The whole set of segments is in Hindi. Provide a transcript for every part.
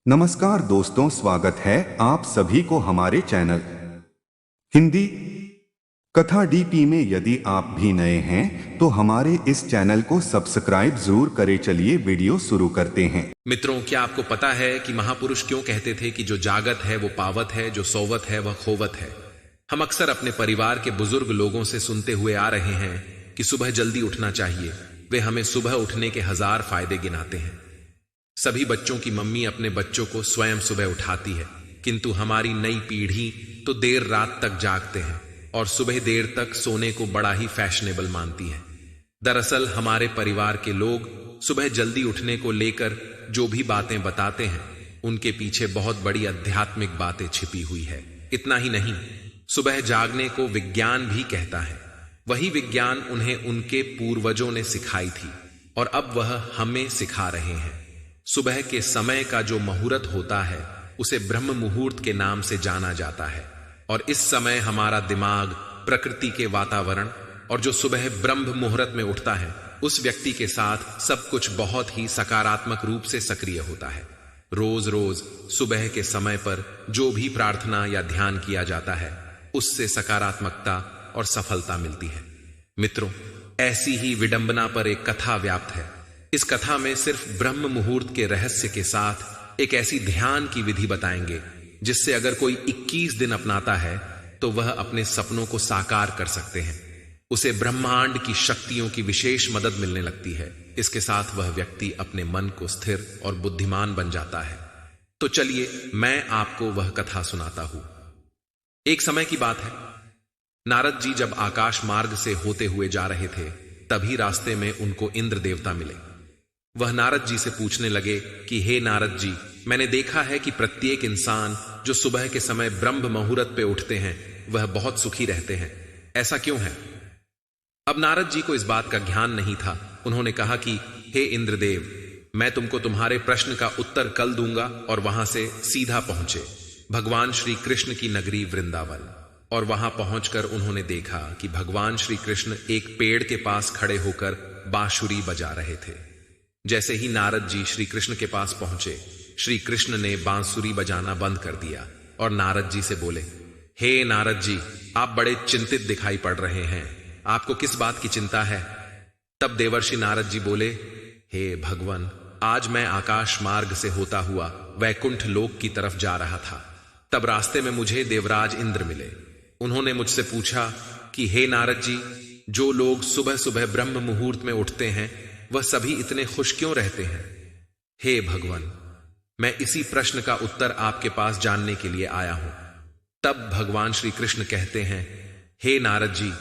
नमस्कार दोस्तों, स्वागत है आप सभी को हमारे चैनल हिंदी कथा डीपी में। यदि आप भी नए हैं तो हमारे इस चैनल को सब्सक्राइब जरूर करें। चलिए वीडियो शुरू करते हैं। मित्रों, क्या आपको पता है कि महापुरुष क्यों कहते थे कि जो जागत है वो पावत है, जो सोवत है वह खोवत है। हम अक्सर अपने परिवार के बुजुर्ग लोगों से सुनते हुए आ रहे हैं कि सुबह जल्दी उठना चाहिए। वे हमें सुबह उठने के 1000 फायदे गिनाते हैं। सभी बच्चों की मम्मी अपने बच्चों को स्वयं सुबह उठाती है, किंतु हमारी नई पीढ़ी तो देर रात तक जागते हैं और सुबह देर तक सोने को बड़ा ही फैशनेबल मानती है। दरअसल हमारे परिवार के लोग सुबह जल्दी उठने को लेकर जो भी बातें बताते हैं, उनके पीछे बहुत बड़ी आध्यात्मिक बातें छिपी हुई है। इतना ही नहीं, सुबह जागने को विज्ञान भी कहता है। वही विज्ञान उन्हें उनके पूर्वजों ने सिखाई थी और अब वह हमें सिखा रहे हैं। सुबह के समय का जो मुहूर्त होता है उसे ब्रह्म मुहूर्त के नाम से जाना जाता है और इस समय हमारा दिमाग, प्रकृति के वातावरण और जो सुबह ब्रह्म मुहूर्त में उठता है उस व्यक्ति के साथ सब कुछ बहुत ही सकारात्मक रूप से सक्रिय होता है। रोज रोज सुबह के समय पर जो भी प्रार्थना या ध्यान किया जाता है उससे सकारात्मकता और सफलता मिलती है। मित्रों, ऐसी ही विडंबना पर एक कथा व्याप्त है। इस कथा में सिर्फ ब्रह्म मुहूर्त के रहस्य के साथ एक ऐसी ध्यान की विधि बताएंगे जिससे अगर कोई 21 दिन अपनाता है तो वह अपने सपनों को साकार कर सकते हैं। उसे ब्रह्मांड की शक्तियों की विशेष मदद मिलने लगती है। इसके साथ वह व्यक्ति अपने मन को स्थिर और बुद्धिमान बन जाता है। तो चलिए मैं आपको वह कथा सुनाता हूं। एक समय की बात है, नारद जी जब आकाश मार्ग से होते हुए जा रहे थे तभी रास्ते में उनको इंद्र देवता मिले। वह नारद जी से पूछने लगे कि हे नारद जी, मैंने देखा है कि प्रत्येक इंसान जो सुबह के समय ब्रह्म मुहूर्त पे उठते हैं वह बहुत सुखी रहते हैं, ऐसा क्यों है? अब नारद जी को इस बात का ज्ञान नहीं था। उन्होंने कहा कि हे इंद्रदेव, मैं तुमको तुम्हारे प्रश्न का उत्तर कल दूंगा। और वहां से सीधा पहुंचे भगवान श्री कृष्ण की नगरी वृंदावन। और वहां पहुंचकर उन्होंने देखा कि भगवान श्री कृष्ण एक पेड़ के पास खड़े होकर बांसुरी बजा रहे थे। जैसे ही नारद जी श्री कृष्ण के पास पहुंचे, श्री कृष्ण ने बांसुरी बजाना बंद कर दिया और नारद जी से बोले, हे नारद जी, आप बड़े चिंतित दिखाई पड़ रहे हैं, आपको किस बात की चिंता है? तब देवर्षि नारद जी बोले, हे भगवान, आज मैं आकाश मार्ग से होता हुआ वैकुंठ लोक की तरफ जा रहा था। तब रास्ते में मुझे देवराज इंद्र मिले। उन्होंने मुझसे पूछा कि हे नारद जी, जो लोग सुबह सुबह ब्रह्म मुहूर्त में उठते हैं वह सभी इतने खुश क्यों रहते हैं? हे भगवान, मैं इसी प्रश्न का उत्तर आपके पास जानने के लिए आया हूं। तब भगवान श्री कृष्ण कहते हैं, हे नारद जी,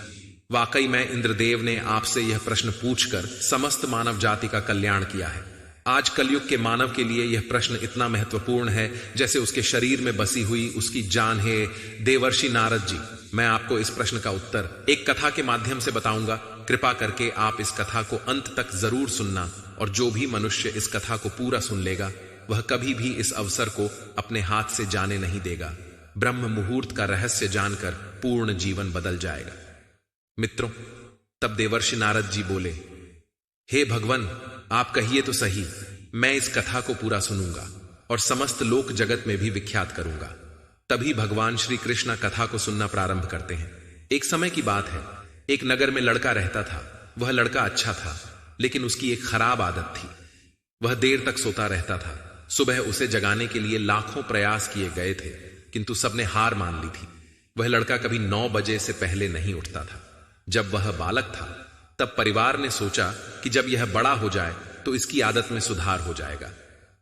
वाकई मैं इंद्रदेव ने आपसे यह प्रश्न पूछकर समस्त मानव जाति का कल्याण किया है। आज कलयुग के मानव के लिए यह प्रश्न इतना महत्वपूर्ण है जैसे उसके शरीर में बसी हुई उसकी जान है। देवर्षि नारद जी, मैं आपको इस प्रश्न का उत्तर एक कथा के माध्यम से बताऊंगा। कृपा करके आप इस कथा को अंत तक जरूर सुनना और जो भी मनुष्य इस कथा को पूरा सुन लेगा वह कभी भी इस अवसर को अपने हाथ से जाने नहीं देगा। ब्रह्म मुहूर्त का रहस्य जानकर पूर्ण जीवन बदल जाएगा। मित्रों, तब देवर्षि नारद जी बोले, हे भगवान, आप कहिए तो सही, मैं इस कथा को पूरा सुनूंगा और समस्त लोक जगत में भी विख्यात करूंगा। तभी भगवान श्री कृष्ण कथा को सुनना प्रारंभ करते हैं। एक समय की बात है, एक नगर में लड़का रहता था। वह लड़का अच्छा था, लेकिन उसकी एक खराब आदत थी। वह देर तक सोता रहता था। सुबह उसे जगाने के लिए लाखों प्रयास किए गए थे, किंतु सबने हार मान ली थी। वह लड़का कभी 9 बजे से पहले नहीं उठता था। जब वह बालक था तब परिवार ने सोचा कि जब यह बड़ा हो जाए तो इसकी आदत में सुधार हो जाएगा।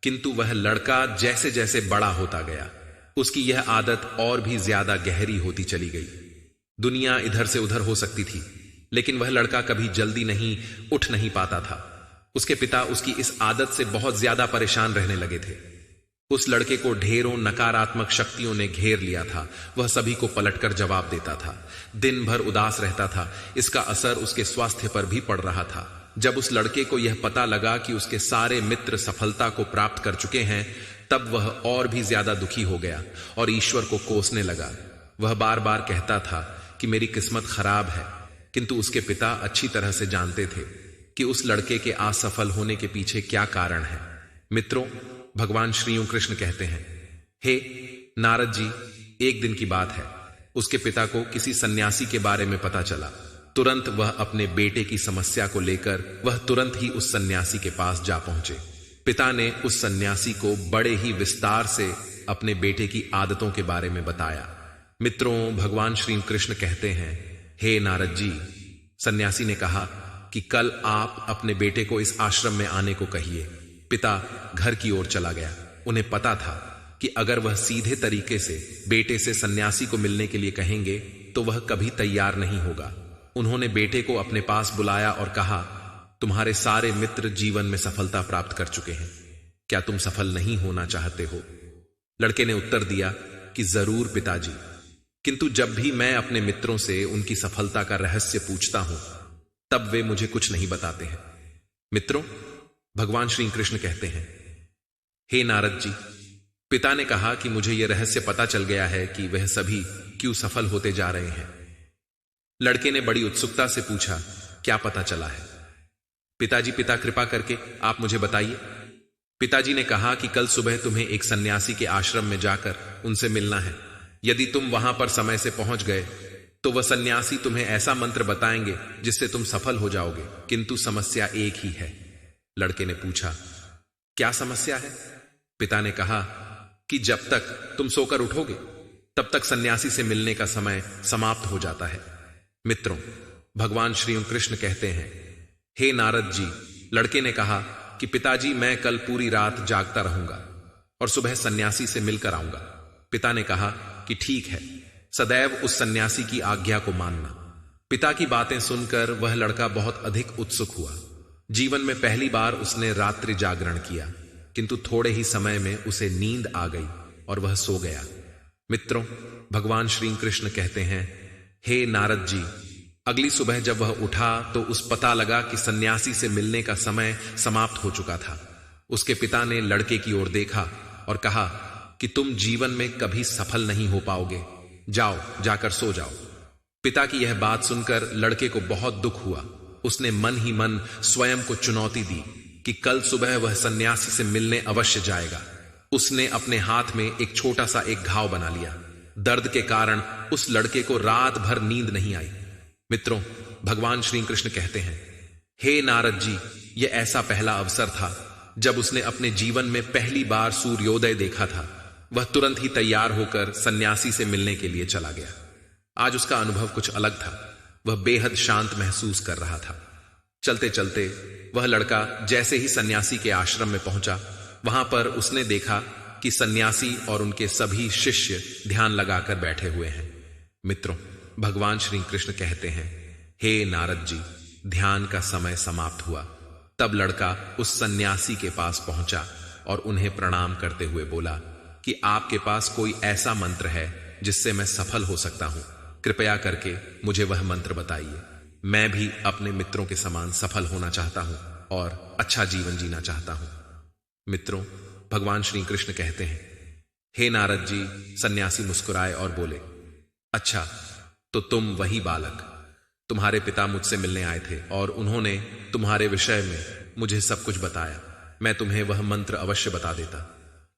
किंतु वह लड़का जैसे जैसे बड़ा होता गया उसकी यह आदत और भी ज्यादा गहरी होती चली गई। दुनिया इधर से उधर हो सकती थी, लेकिन वह लड़का कभी जल्दी उठ नहीं पाता था। उसके पिता उसकी इस आदत से बहुत ज्यादा परेशान रहने लगे थे। उस लड़के को ढेरों नकारात्मक शक्तियों ने घेर लिया था। वह सभी को पलटकर जवाब देता था, दिन भर उदास रहता था। इसका असर उसके स्वास्थ्य पर भी पड़ रहा था। जब उस लड़के को यह पता लगा कि उसके सारे मित्र सफलता को प्राप्त कर चुके हैं, तब वह और भी ज्यादा दुखी हो गया और ईश्वर को कोसने लगा। वह बार बार कहता था कि मेरी किस्मत खराब है, किंतु उसके पिता अच्छी तरह से जानते थे कि उस लड़के के असफल होने के पीछे क्या कारण है। मित्रों, भगवान श्री कृष्ण कहते हैं, हे नारद जी, एक दिन की बात है, उसके पिता को किसी सन्यासी के बारे में पता चला। तुरंत वह अपने बेटे की समस्या को लेकर वह तुरंत ही उस सन्यासी के पास जा पहुंचे। पिता ने उस सन्यासी को बड़े ही विस्तार से अपने बेटे की आदतों के बारे में बताया। मित्रों, भगवान श्री कृष्ण कहते हैं, हे नारद जी, सन्यासी ने कहा कि कल आप अपने बेटे को इस आश्रम में आने को कहिए। पिता घर की ओर चला गया। उन्हें पता था कि अगर वह सीधे तरीके से बेटे से सन्यासी को मिलने के लिए कहेंगे तो वह कभी तैयार नहीं होगा। उन्होंने बेटे को अपने पास बुलाया और कहा, तुम्हारे सारे मित्र जीवन में सफलता प्राप्त कर चुके हैं, क्या तुम सफल नहीं होना चाहते हो? लड़के ने उत्तर दिया कि जरूर पिताजी, किंतु जब भी मैं अपने मित्रों से उनकी सफलता का रहस्य पूछता हूं तब वे मुझे कुछ नहीं बताते हैं। मित्रों, भगवान श्री कृष्ण कहते हैं, हे नारद जी, पिता ने कहा कि मुझे यह रहस्य पता चल गया है कि वह सभी क्यों सफल होते जा रहे हैं। लड़के ने बड़ी उत्सुकता से पूछा, क्या पता चला है? पिताजी, पिता कृपा करके आप मुझे बताइए। पिताजी ने कहा कि कल सुबह तुम्हें एक सन्यासी के आश्रम में जाकर उनसे मिलना है। यदि तुम वहां पर समय से पहुंच गए तो वह सन्यासी तुम्हें ऐसा मंत्र बताएंगे जिससे तुम सफल हो जाओगे, किंतु समस्या एक ही है। लड़के ने पूछा, क्या समस्या है? पिता ने कहा कि जब तक तुम सोकर उठोगे तब तक सन्यासी से मिलने का समय समाप्त हो जाता है। मित्रों, भगवान श्री कृष्ण कहते हैं, हे नारद जी, लड़के ने कहा कि पिताजी, मैं कल पूरी रात जागता रहूंगा और सुबह सन्यासी से मिलकर आऊंगा। पिता ने कहा कि ठीक है, सदैव उस सन्यासी की आज्ञा को मानना। पिता की बातें सुनकर वह लड़का बहुत अधिक उत्सुक हुआ। जीवन में पहली बार उसने रात्रि जागरण किया, किंतु थोड़े ही समय में उसे नींद आ गई और वह सो गया। मित्रों, भगवान श्री कृष्ण कहते हैं, हे नारद जी, अगली सुबह जब वह उठा तो उस पता लगा कि सन्यासी से मिलने का समय समाप्त हो चुका था। उसके पिता ने लड़के की ओर देखा और कहा कि तुम जीवन में कभी सफल नहीं हो पाओगे, जाओ, जाकर सो जाओ। पिता की यह बात सुनकर लड़के को बहुत दुख हुआ। उसने मन ही मन स्वयं को चुनौती दी कि कल सुबह वह सन्यासी से मिलने अवश्य जाएगा। उसने अपने हाथ में एक छोटा सा एक घाव बना लिया। दर्द के कारण उस लड़के को रात भर नींद नहीं आई। मित्रों, भगवान श्री कृष्ण कहते हैं, हे नारद जी, यह ऐसा पहला अवसर था जब उसने अपने जीवन में पहली बार सूर्योदय देखा था। वह तुरंत ही तैयार होकर सन्यासी से मिलने के लिए चला गया। आज उसका अनुभव कुछ अलग था। वह बेहद शांत महसूस कर रहा था। चलते चलते वह लड़का जैसे ही सन्यासी के आश्रम में पहुंचा, वहां पर उसने देखा कि सन्यासी और उनके सभी शिष्य ध्यान लगाकर बैठे हुए हैं। मित्रों, भगवान श्री कृष्ण कहते हैं, हे नारद जी, ध्यान का समय समाप्त हुआ। तब लड़का उस सन्यासी के पास पहुंचा और उन्हें प्रणाम करते हुए बोला कि आपके पास कोई ऐसा मंत्र है जिससे मैं सफल हो सकता हूं? कृपया करके मुझे वह मंत्र बताइए। मैं भी अपने मित्रों के समान सफल होना चाहता हूं और अच्छा जीवन जीना चाहता हूं। मित्रों, भगवान श्री कृष्ण कहते हैं, हे नारद जी, सन्यासी मुस्कुराए और बोले, अच्छा, तो तुम वही बालक, तुम्हारे पिता मुझसे मिलने आए थे और उन्होंने तुम्हारे विषय में मुझे सब कुछ बताया। मैं तुम्हें वह मंत्र अवश्य बता देता।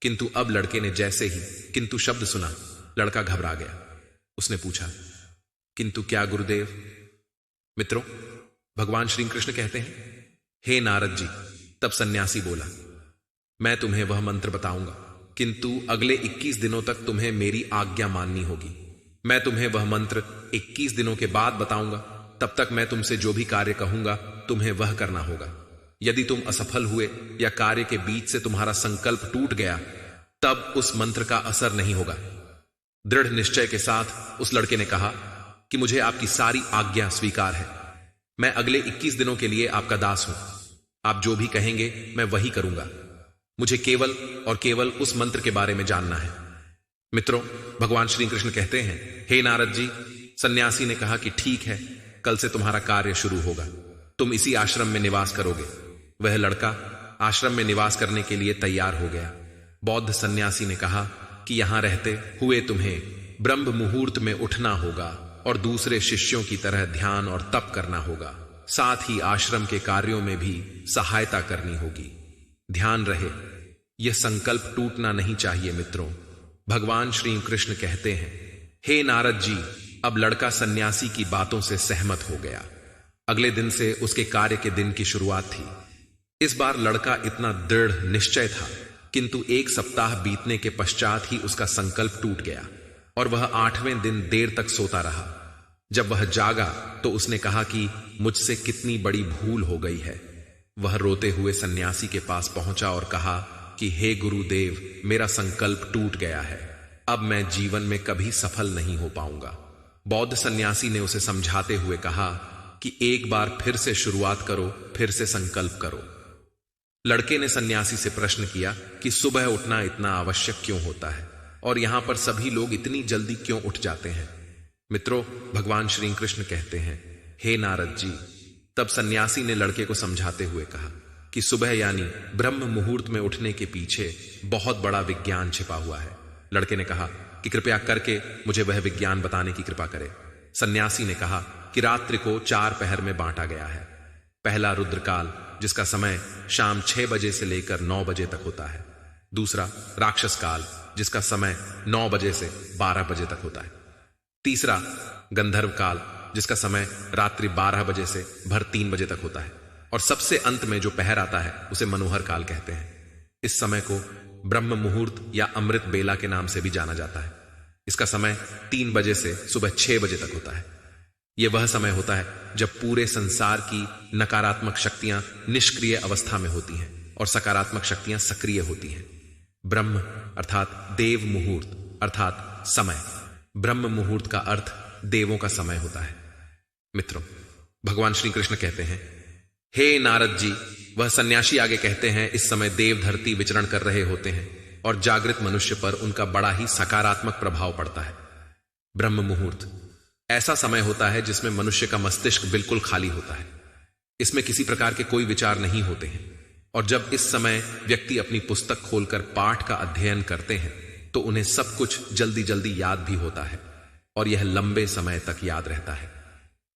किंतु अब लड़के ने जैसे ही किंतु शब्द सुना, लड़का घबरा गया। उसने पूछा, किंतु क्या गुरुदेव? मित्रों, भगवान श्री कृष्ण कहते हैं, हे नारद जी, तब सन्यासी बोला, मैं तुम्हें वह मंत्र बताऊंगा, किंतु अगले 21 दिनों तक तुम्हें मेरी आज्ञा माननी होगी। मैं तुम्हें वह मंत्र 21 दिनों के बाद बताऊंगा। तब तक मैं तुमसे जो भी कार्य कहूंगा तुम्हें वह करना होगा। यदि तुम असफल हुए या कार्य के बीच से तुम्हारा संकल्प टूट गया, तब उस मंत्र का असर नहीं होगा। दृढ़ निश्चय के साथ उस लड़के ने कहा कि मुझे आपकी सारी आज्ञा स्वीकार है। मैं अगले 21 दिनों के लिए आपका दास हूं। आप जो भी कहेंगे मैं वही करूंगा। मुझे केवल और केवल उस मंत्र के बारे में जानना है। मित्रों, भगवान श्री कृष्ण कहते हैं, हे नारद जी, सन्यासी ने कहा कि ठीक है, कल से तुम्हारा कार्य शुरू होगा। तुम इसी आश्रम में निवास करोगे। वह लड़का आश्रम में निवास करने के लिए तैयार हो गया। बौद्ध सन्यासी ने कहा कि यहां रहते हुए तुम्हें ब्रह्म मुहूर्त में उठना होगा और दूसरे शिष्यों की तरह ध्यान और तप करना होगा। साथ ही आश्रम के कार्यों में भी सहायता करनी होगी। ध्यान रहे, यह संकल्प टूटना नहीं चाहिए मित्रों। भगवान श्री कृष्ण कहते हैं, हे नारद जी, अब लड़का सन्यासी की बातों से सहमत हो गया। अगले दिन से उसके कार्य के दिन की शुरुआत थी। इस बार लड़का इतना दृढ़ निश्चय था, किंतु 1 सप्ताह बीतने के पश्चात ही उसका संकल्प टूट गया और वह 8वें दिन देर तक सोता रहा। जब वह जागा तो उसने कहा कि मुझसे कितनी बड़ी भूल हो गई है। वह रोते हुए सन्यासी के पास पहुंचा और कहा कि हे गुरुदेव, मेरा संकल्प टूट गया है, अब मैं जीवन में कभी सफल नहीं हो पाऊंगा। बौद्ध सन्यासी ने उसे समझाते हुए कहा कि एक बार फिर से शुरुआत करो, फिर से संकल्प करो। लड़के ने सन्यासी से प्रश्न किया कि सुबह उठना इतना आवश्यक क्यों होता है और यहां पर सभी लोग इतनी जल्दी क्यों उठ जाते हैं। मित्रों, भगवान श्री कृष्ण कहते हैं, हे नारद जी, तब सन्यासी ने लड़के को समझाते हुए कहा कि सुबह यानी ब्रह्म मुहूर्त में उठने के पीछे बहुत बड़ा विज्ञान छिपा हुआ है। लड़के ने कहा कि कृपया करके मुझे वह विज्ञान बताने की कृपा करे। सन्यासी ने कहा कि रात्रि को 4 पहर में बांटा गया है। पहला रुद्रकाल, जिसका समय शाम 6 बजे से लेकर 9 बजे तक होता है। दूसरा राक्षस काल, जिसका समय 9 बजे से 12 बजे तक होता है। तीसरा गंधर्व काल, जिसका समय रात्रि 12 बजे से भर 3 बजे तक होता है। और सबसे अंत में जो पहर आता है उसे मनोहर काल कहते हैं। इस समय को ब्रह्म मुहूर्त या अमृत बेला के नाम से भी जाना जाता है। इसका समय 3 बजे से सुबह 6 बजे तक होता है। यह वह समय होता है जब पूरे संसार की नकारात्मक शक्तियां निष्क्रिय अवस्था में होती हैं और सकारात्मक शक्तियां सक्रिय होती हैं। ब्रह्म अर्थात देव मुहूर्त अर्थात समय। ब्रह्म मुहूर्त का अर्थ देवों का समय होता है। मित्रों, भगवान श्री कृष्ण कहते हैं, हे नारद जी, वह सन्यासी आगे कहते हैं, इस समय देव धरती विचरण कर रहे होते हैं और जागृत मनुष्य पर उनका बड़ा ही सकारात्मक प्रभाव पड़ता है। ब्रह्म मुहूर्त ऐसा समय होता है जिसमें मनुष्य का मस्तिष्क बिल्कुल खाली होता है। इसमें किसी प्रकार के कोई विचार नहीं होते हैं और जब इस समय व्यक्ति अपनी पुस्तक खोलकर पाठ का अध्ययन करते हैं तो उन्हें सब कुछ जल्दी जल्दी याद भी होता है और यह लंबे समय तक याद रहता है।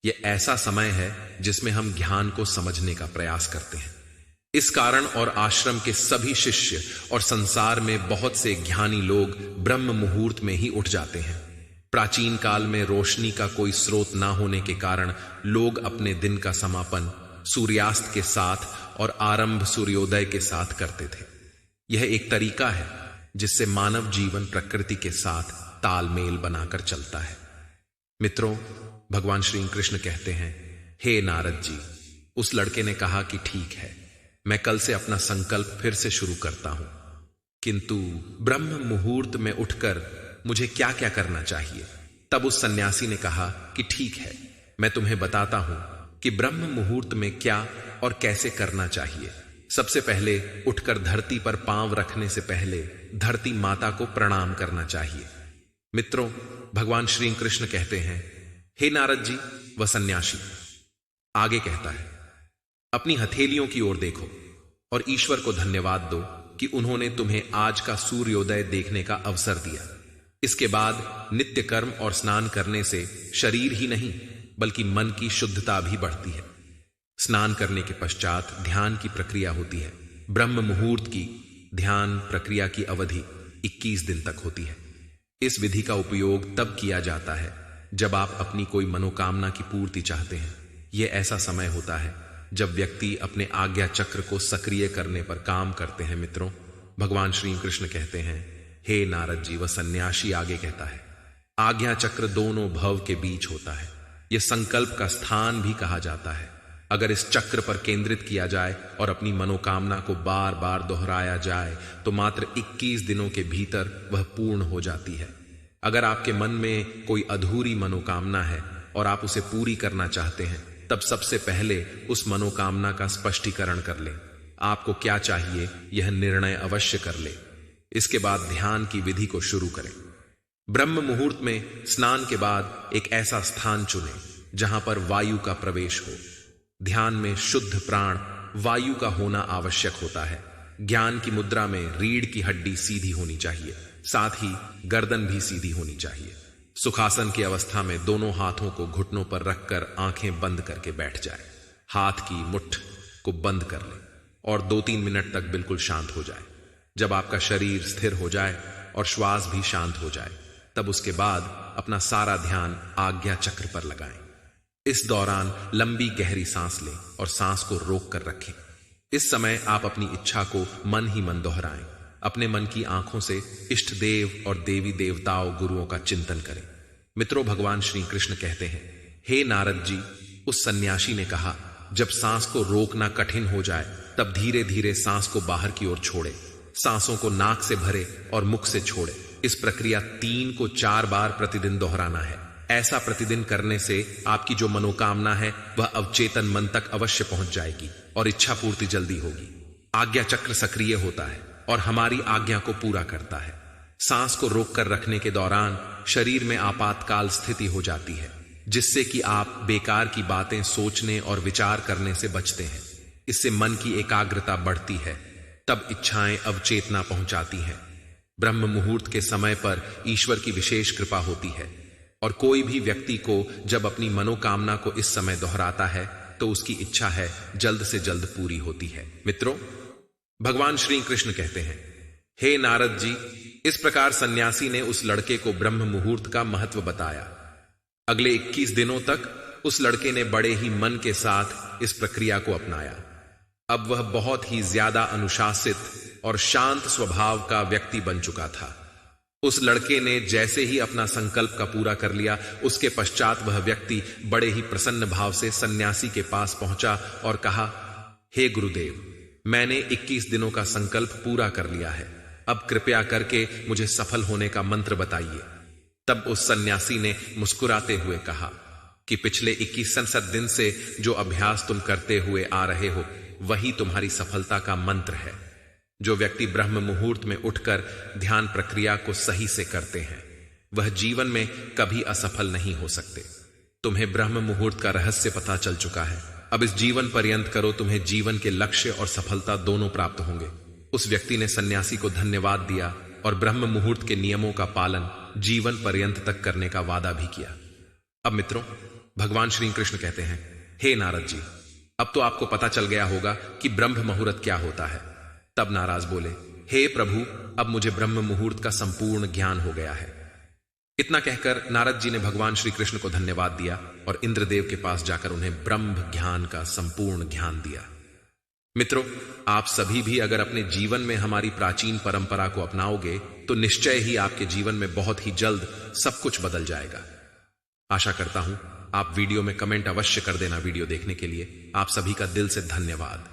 यह ऐसा समय है जिसमें हम ज्ञान को समझने का प्रयास करते हैं। इस कारण और आश्रम के सभी शिष्य और संसार में बहुत से ज्ञानी लोग ब्रह्म मुहूर्त में ही उठ जाते हैं। प्राचीन काल में रोशनी का कोई स्रोत ना होने के कारण लोग अपने दिन का समापन सूर्यास्त के साथ और आरंभ सूर्योदय के साथ करते थे। यह एक तरीका है जिससे मानव जीवन प्रकृति के साथ तालमेल बनाकर चलता है। मित्रों, भगवान श्री कृष्ण कहते हैं, हे नारद जी, उस लड़के ने कहा कि ठीक है, मैं कल से अपना संकल्प फिर से शुरू करता हूं, किंतु ब्रह्म मुहूर्त में उठकर मुझे क्या क्या करना चाहिए। तब उस सन्यासी ने कहा कि ठीक है, मैं तुम्हें बताता हूं कि ब्रह्म मुहूर्त में क्या और कैसे करना चाहिए। सबसे पहले उठकर धरती पर पांव रखने से पहले धरती माता को प्रणाम करना चाहिए। मित्रों, भगवान श्री कृष्ण कहते हैं, हे नारद जी, वह सन्यासी आगे कहता है, अपनी हथेलियों की ओर देखो और ईश्वर को धन्यवाद दो कि उन्होंने तुम्हें आज का सूर्योदय देखने का अवसर दिया। इसके बाद नित्य कर्म और स्नान करने से शरीर ही नहीं बल्कि मन की शुद्धता भी बढ़ती है। स्नान करने के पश्चात ध्यान की प्रक्रिया होती है। ब्रह्म मुहूर्त की ध्यान प्रक्रिया की अवधि 21 दिन तक होती है। इस विधि का उपयोग तब किया जाता है जब आप अपनी कोई मनोकामना की पूर्ति चाहते हैं। यह ऐसा समय होता है जब व्यक्ति अपने आज्ञा चक्र को सक्रिय करने पर काम करते हैं। मित्रों, भगवान श्री कृष्ण कहते हैं, हे नारद जी, वह सन्यासी आगे कहता है, आज्ञा चक्र दोनों भव के बीच होता है। यह संकल्प का स्थान भी कहा जाता है। अगर इस चक्र पर केंद्रित किया जाए और अपनी मनोकामना को बार बार दोहराया जाए तो मात्र 21 दिनों के भीतर वह पूर्ण हो जाती है। अगर आपके मन में कोई अधूरी मनोकामना है और आप उसे पूरी करना चाहते हैं, तब सबसे पहले उस मनोकामना का स्पष्टीकरण कर लें। आपको क्या चाहिए यह निर्णय अवश्य कर ले। इसके बाद ध्यान की विधि को शुरू करें। ब्रह्म मुहूर्त में स्नान के बाद एक ऐसा स्थान चुनें जहां पर वायु का प्रवेश हो। ध्यान में शुद्ध प्राण वायु का होना आवश्यक होता है। ज्ञान की मुद्रा में रीढ़ की हड्डी सीधी होनी चाहिए, साथ ही गर्दन भी सीधी होनी चाहिए। सुखासन की अवस्था में दोनों हाथों को घुटनों पर रखकर आंखें बंद करके बैठ जाए। हाथ की मुट्ठ को बंद कर ले और 2-3 मिनट तक बिल्कुल शांत हो जाए। जब आपका शरीर स्थिर हो जाए और श्वास भी शांत हो जाए, तब उसके बाद अपना सारा ध्यान आज्ञा चक्र पर लगाएं। इस दौरान लंबी गहरी सांस लें और सांस को रोक कर रखें। इस समय आप अपनी इच्छा को मन ही मन दोहराएं। अपने मन की आंखों से इष्ट देव और देवी देवताओं गुरुओं का चिंतन करें। मित्रों, भगवान श्री कृष्ण कहते हैं, हे नारद जी, उस सन्यासी ने कहा, जब सांस को रोकना कठिन हो जाए तब धीरे धीरे सांस को बाहर की ओर छोड़े। सांसों को नाक से भरे और मुख से छोड़े। इस प्रक्रिया 3 को 4 बार प्रतिदिन दोहराना है। ऐसा प्रतिदिन करने से आपकी जो मनोकामना है वह अवचेतन मन तक अवश्य पहुंच जाएगी और इच्छा पूर्ति जल्दी होगी। आज्ञा चक्र सक्रिय होता है और हमारी आज्ञा को पूरा करता है। सांस को रोककर रखने के दौरान शरीर में आपातकाल स्थिति हो जाती है, जिससे कि आप बेकार की बातें सोचने और विचार करने से बचते हैं। इससे मन की एकाग्रता बढ़ती है, तब इच्छाएं अवचेतना पहुंचाती हैं। ब्रह्म मुहूर्त के समय पर ईश्वर की विशेष कृपा होती है और कोई भी व्यक्ति को जब अपनी मनोकामना को इस समय दोहराता है तो उसकी इच्छा है जल्द से जल्द पूरी होती है। मित्रों, भगवान श्री कृष्ण कहते हैं, हे नारद जी, इस प्रकार सन्यासी ने उस लड़के को ब्रह्म मुहूर्त का महत्व बताया। अगले 21 दिनों तक उस लड़के ने बड़े ही मन के साथ इस प्रक्रिया को अपनाया। अब वह बहुत ही ज्यादा अनुशासित और शांत स्वभाव का व्यक्ति बन चुका था। उस लड़के ने जैसे ही अपना संकल्प का पूरा कर लिया, उसके पश्चात वह व्यक्ति बड़े ही प्रसन्न भाव से सन्यासी के पास पहुंचा और कहा, हे गुरुदेव, मैंने 21 दिनों का संकल्प पूरा कर लिया है। अब कृपया करके मुझे सफल होने का मंत्र बताइए। तब उस सन्यासी ने मुस्कुराते हुए कहा कि पिछले 21 दिन से जो अभ्यास तुम करते हुए आ रहे हो, वही तुम्हारी सफलता का मंत्र है। जो व्यक्ति ब्रह्म मुहूर्त में उठकर ध्यान प्रक्रिया को सही से करते हैं, वह जीवन में कभी असफल नहीं हो सकते। तुम्हें ब्रह्म मुहूर्त का रहस्य पता चल चुका है। अब इस जीवन पर्यंत करो, तुम्हें जीवन के लक्ष्य और सफलता दोनों प्राप्त होंगे। उस व्यक्ति ने सन्यासी को धन्यवाद दिया और ब्रह्म मुहूर्त के नियमों का पालन जीवन पर्यंत तक करने का वादा भी किया। अब मित्रों, भगवान श्री कृष्ण कहते हैं, हे नारद जी, अब तो आपको पता चल गया होगा कि ब्रह्म मुहूर्त क्या होता है। तब नाराज बोले, हे प्रभु, अब मुझे ब्रह्म मुहूर्त का संपूर्ण ज्ञान हो गया है। इतना कहकर नारद जी ने भगवान श्री कृष्ण को धन्यवाद दिया और इंद्रदेव के पास जाकर उन्हें ब्रह्म ज्ञान का संपूर्ण ज्ञान दिया। मित्रों, आप सभी भी अगर अपने जीवन में हमारी प्राचीन परंपरा को अपनाओगे तो निश्चय ही आपके जीवन में बहुत ही जल्द सब कुछ बदल जाएगा। आशा करता हूं आप वीडियो में कमेंट अवश्य कर देना। वीडियो देखने के लिए आप सभी का दिल से धन्यवाद।